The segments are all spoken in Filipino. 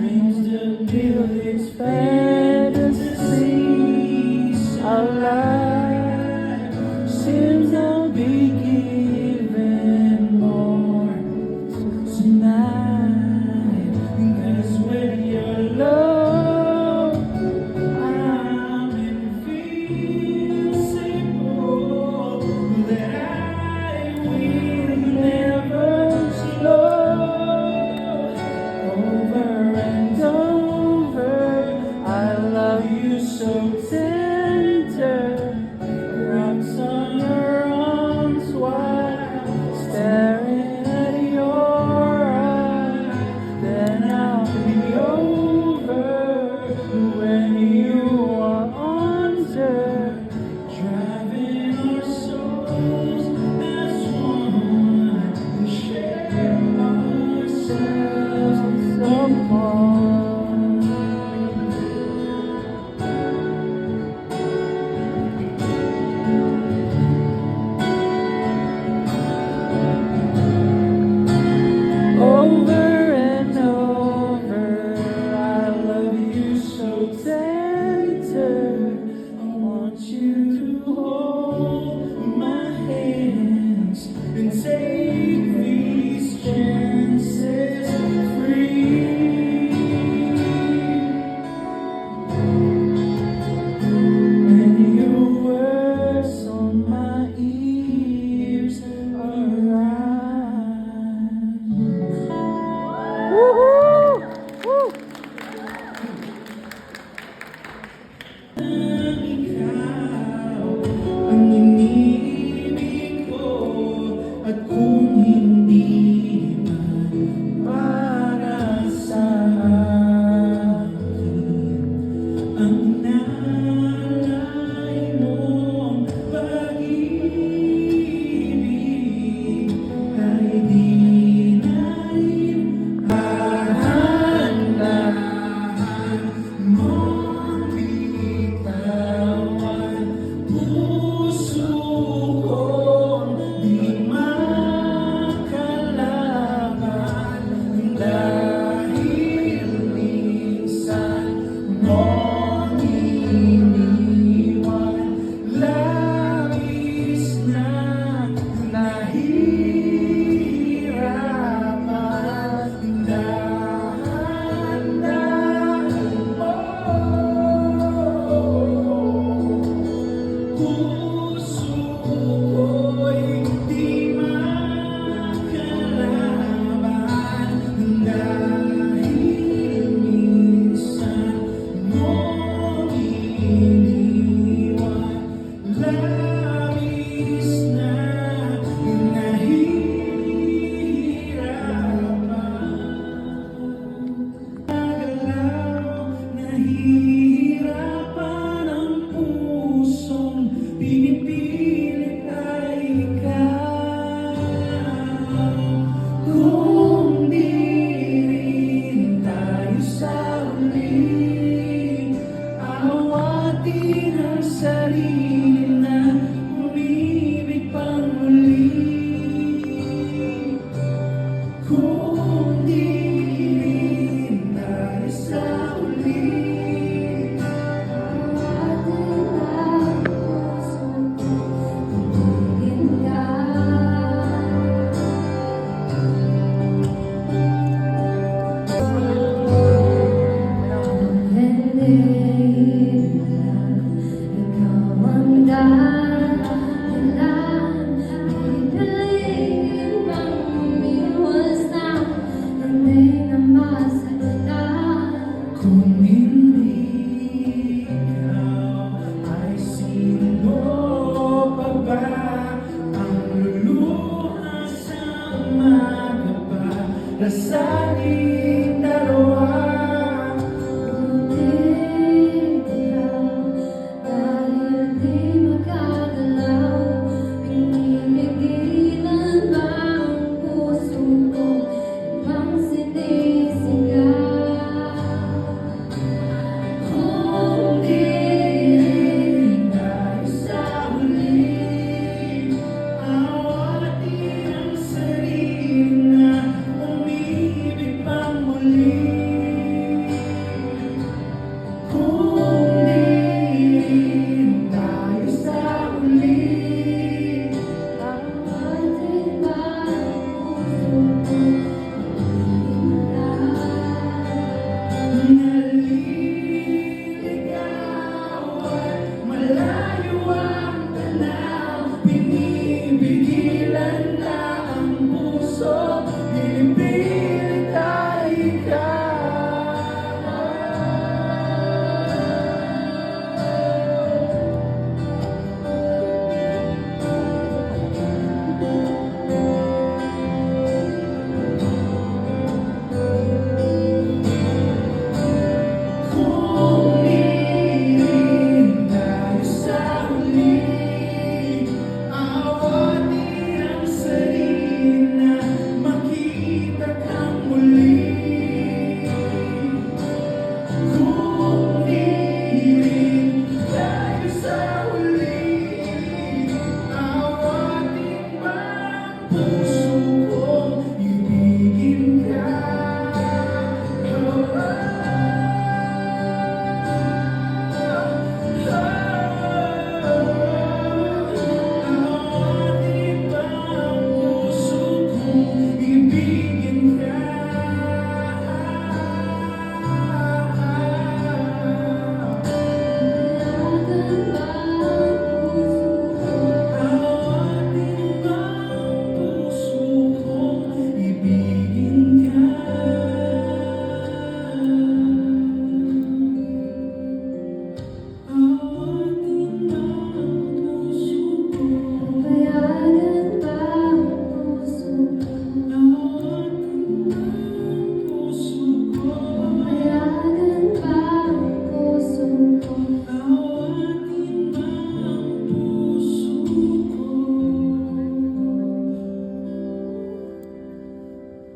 dreams to build its fantasies alive. Seems I'll be given more tonight. Cause when you're low, I'm invincible. That I will never slow. Over and over, I love you so tender. Wraps on your arms while staring at your eyes. Then I'll be over when you are under, driving our souls as one and share ourselves apart. Over and over, I love you so tender. I want you to hold my hands and take these chances free. And your words on my ears arise. Woohoo! Woo! Ang iniibig ko, at kung hindi man para sa akin, ang nalay mong pag-ibig ay di na rin dahan-dahan mong bitawan. Puso kong di makalaban dahil minsan mong iniwan. Labis na nahihirapan dahan-dahan mo. Puso ko'y di makalaban dahil minsan mong iniwan. Labis na nahihirapan. Nahihirapan ang pusong pinipilit ay ikaw. Kung di rin tayo sa uli, awatin ang sarili na umibig pang muli. Kung di rin tayo sa uli, kung hindi ikaw ay sino pa ba ang luluha sa umaga para sa ating dalawa? Kung di rin tayo sa uli, awatin ang sarili na umibig pa Pinipigilan na ang puso, pinipilit ay Kumiling tayo sa huli, awatin ang sarili na makita kang muli. Kumiling tayo sa huli, awatin pa ang puso ko, ibigin ka.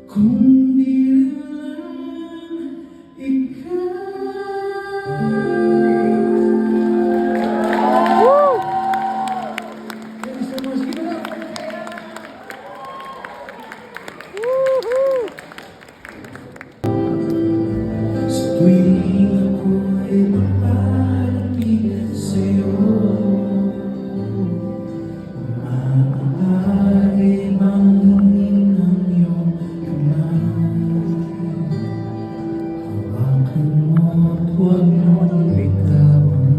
Kung di lang ikaw. Thank you so much. Give it up. Sa tuwing ako'y papalapit sa'yo, maaari bang hangin ang iyong kamay? Hawakan mo at huwag mong bitawan.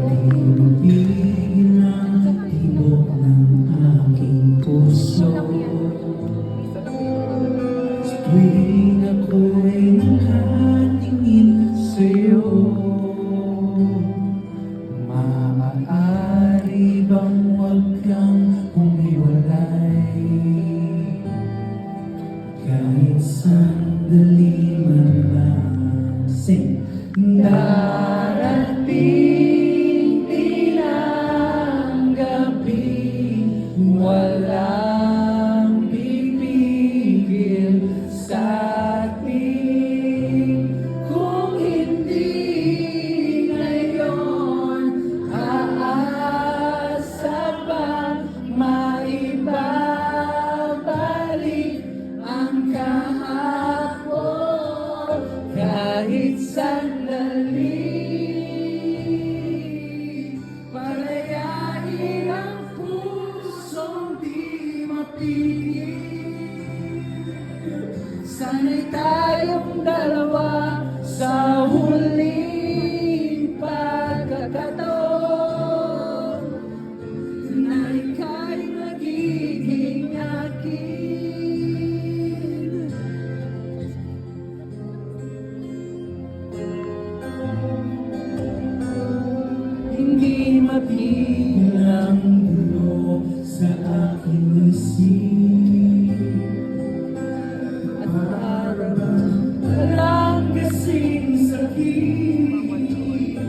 Hindi mapigil ang tibok ng aking puso. Sa tuwing ako'y nakatingin sa'yo, maaari bang huwag kang humiwalay? Kahit sandali man lang. Sing! Darating din ang gabi, walang pipigil sa atin. Kung hindi ngayon, aasa bang maibabalik ang kahapon kahit sandali? Palayain ang pusong di mapigil. Sana'y tayong dalawa sa huling pagkakataon na ika'y magiging akin. Hindi mabilang gulo sa aking isip, at para bang walang kasing sakit.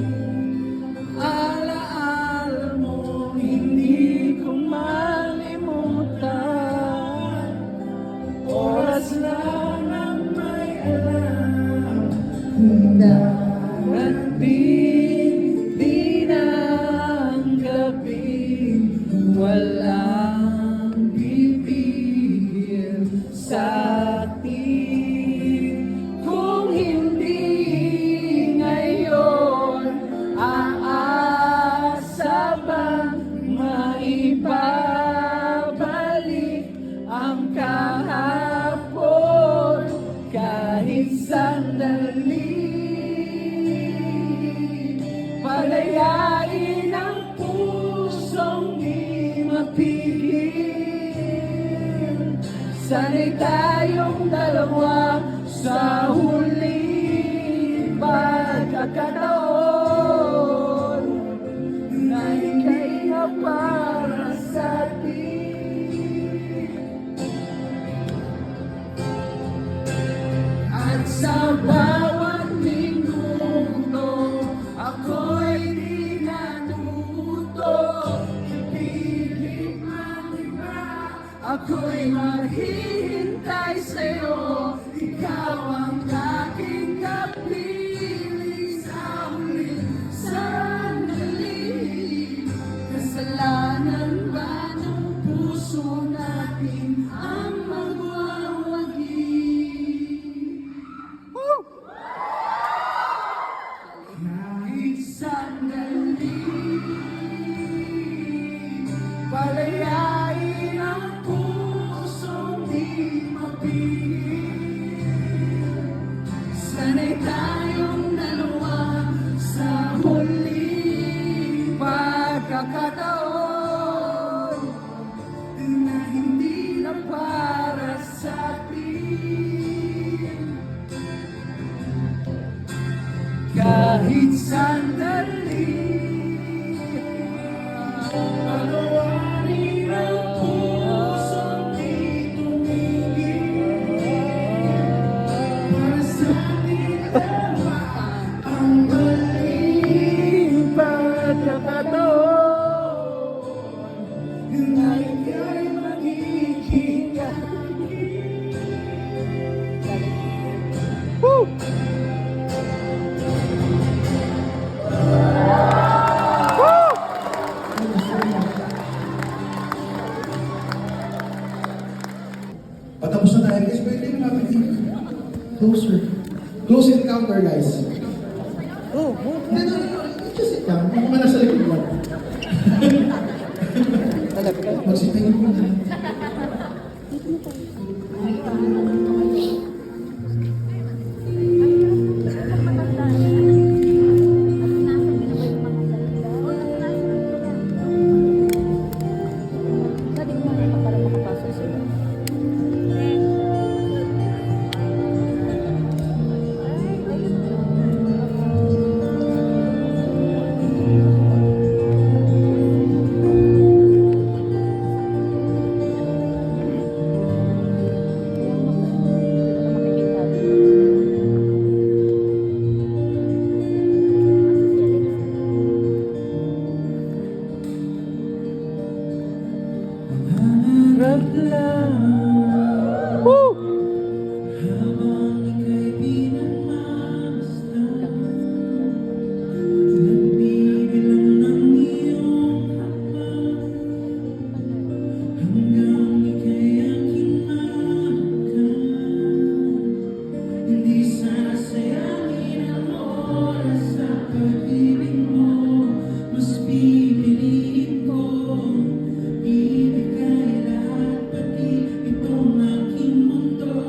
Alaala mo, hindi ko malimutan. Oras lang ang may alam kung darating din ang gabi, walang pipigil. Sana'y tayong dalawa sa huling pagkakataon na ika'y para sa atin. At sa bawat minuto, ako'y di natuto. Ibigin man iba, ako'y maghihintay sa'yo. Ikaw ang aking kapiling sa huling sandali. Kasalanan ba ng puso natin ang magwawagi? Kahit sandali, palayain ang pusong di mapigil. Sana'y tayong dalawa sa huling pagkakataon na hindi na para sa atin. Kahit sandali, palayain ang pusong di tumigil. Para sa ating dalawa, ang huling pagkakataon na ika'y magiging kahit. Patapos na tayo guys, pwede na natin closer. Close encounter guys. Hindi, no. Just sit down. Yung mga nasa likod lang. Magsitayin mo na. Harap lang. Habang ika'y pinagmasdan, nagbibilang ng iyong habang, hanggang ika'y aking makan. Hindi sasayangin ang oras sa pag-ibig mo, mas pipiliin ko. Ibigay lahat pati itong aking mundo.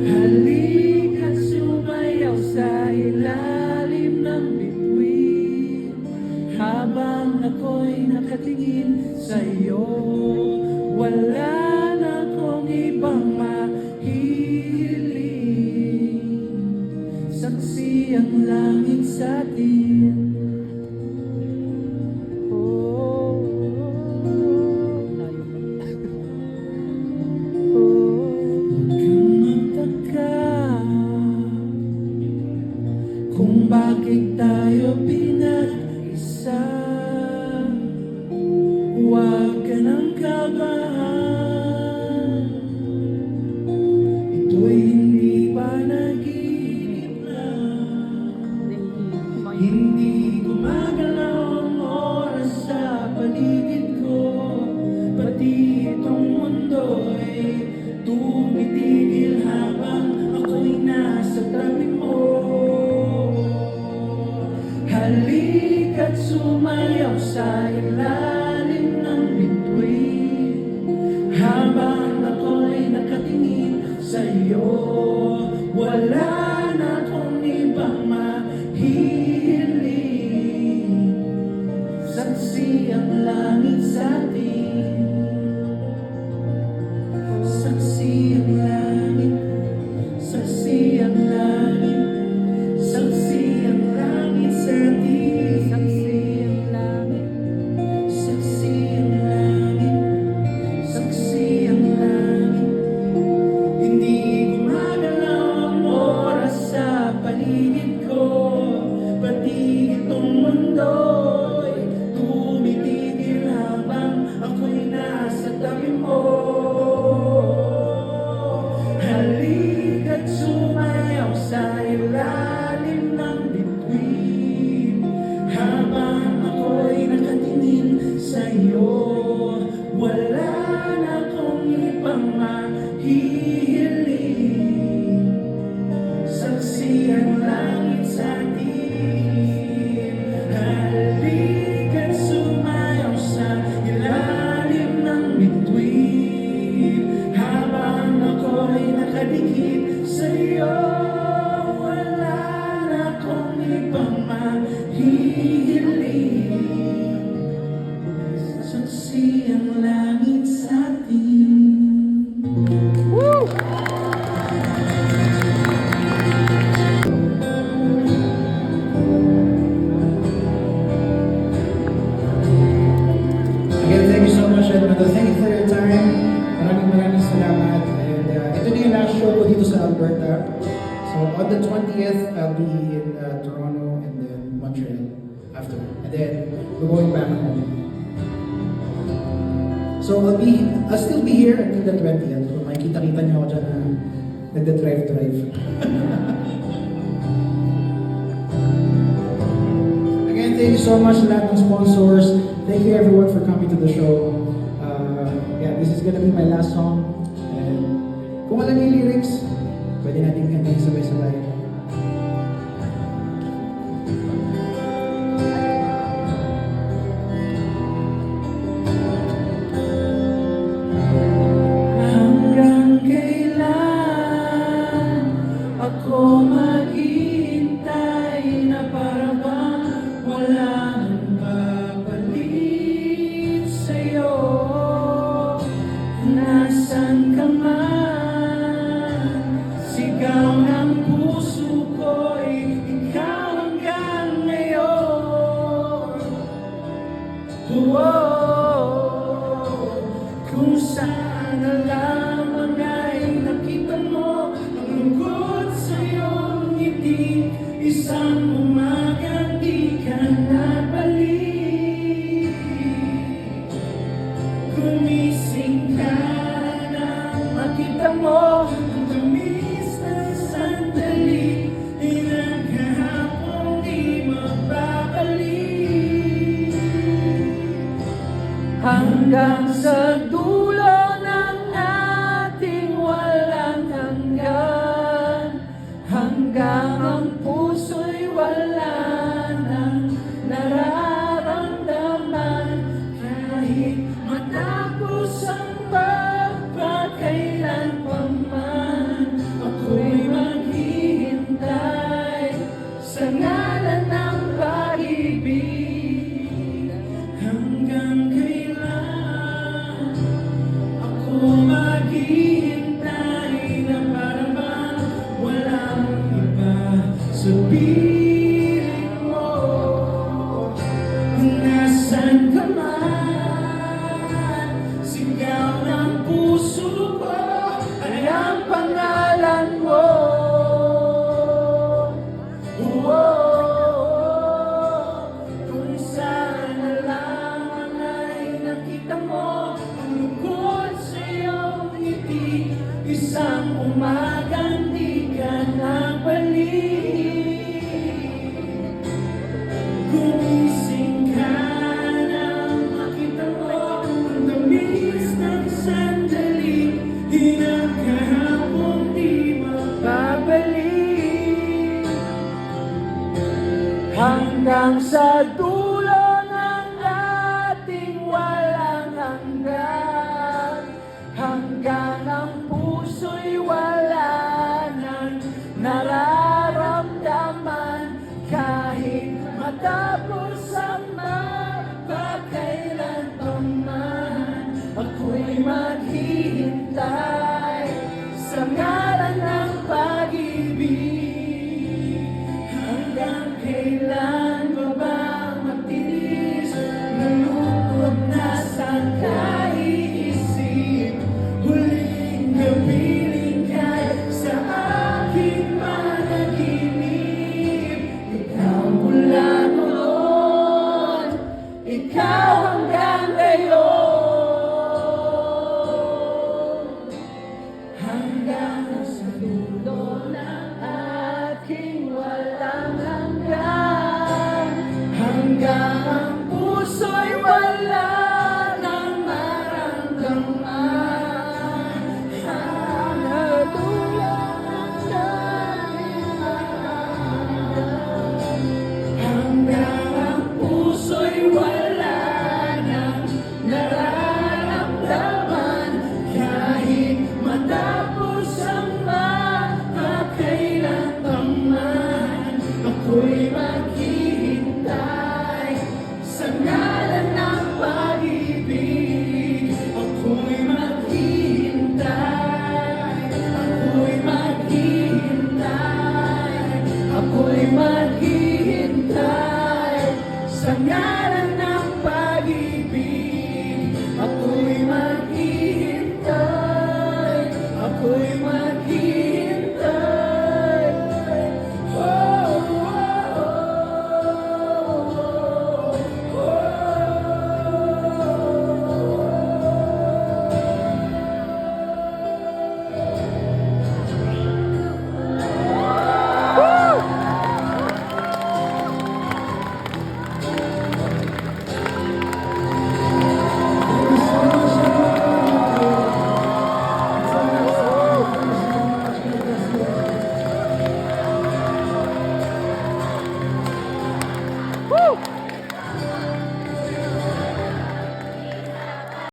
Halika't sumayaw sa ilalim ng bituin, habang ako'y nakatingin sa'yo. Wala na akong ibang mahihiling, saksi ang langit sa atin. Kung bakit tayo pinag-isa, huwag ka nang kabahan. Ito'y hindi pa naginip lang. Hindi gumagalaw ang oras sa paligid ko, pati itong mundo'y tumitigil habang ako'y nasa tabi mo. Halika't sumayaw sa ilalim ng bituin, habang ako'y nakatingin sa'yo. Wala na akong ibang mahihiling, saksi ang langit sa atin. itong mundo'y tumitigil habang ako'y nasa tabi mo. Halika't sumayaw sa ilalim ng bituin habang ako'y nakatingin sa'yo. Wala na akong ibang mahihiling, saksi ang langit sa atin. Halika't sumayaw sa ilalim ng bituin habang ako'y nakadikit sa'yo. Wala na akong ibang mahihiling, saksi ang langit sa atin. Again, thank you so much, Edmundo. Thank you for your time. Maraming salamat. And ito na yung last show ko dito sa Alberta. So on the 20th, I'll be in Toronto and then Montreal after. And then we're going back home. So I'll still be here until the 20th. So makikita-kita niyo ako dyan na nagda-drive. Again, thank you so much lahat ng sponsors. Thank you everyone for coming to the show. Yeah, this is gonna be my last song. And kung alam niyo yung lyrics, pwede natin kantahin sabay-sabay. Hanggang kailan ako maghihintay na para bang wala nang babalik sa'yo? Nasaan ka man? Sigaw ng puso ko'y ikaw hanggang ngayon. Kung saan na lamang ay nakita mo ang lungkot sa iyong ngiti, isang umagang di ka nabalik. Gumising ka nang makita mo ang tamis ng sandali, ilang kahapong di mababalik. Hanggang sa dulo ng ating walang hanggan, hanggang ang puso'y wala nang nararamdaman. Kahit matapos ang pagpakailan pa man, ako'y maghihintay sa ngalan ng pag-ibig. Hanggang kailan ako maghihintay na para bang walang iba sa piling mo? Nasaan ka man? Sigaw ng puso ko ay ang pangalan mo. Kung saan na lamang ay nakita mo ang lungkot sa iyong ngiti, isang umagang di ka nagbalik. Gumising ka nang makita mo ang tamis ng sandali, ilang kahapong di mababalik. Hanggang sa dulo ng ating walang hanggan, hanggang ang puso'y wala nang nararamdaman. Kahit matapos ang magpakailan pa man, ako'y maghihintay sa ngalan ng pag-ibig. Hanggang kailan pa ba magtiis ng lungkot na saan ka iisip? Huling gabi kay sa aking panaginip, ikaw mula noon. kanya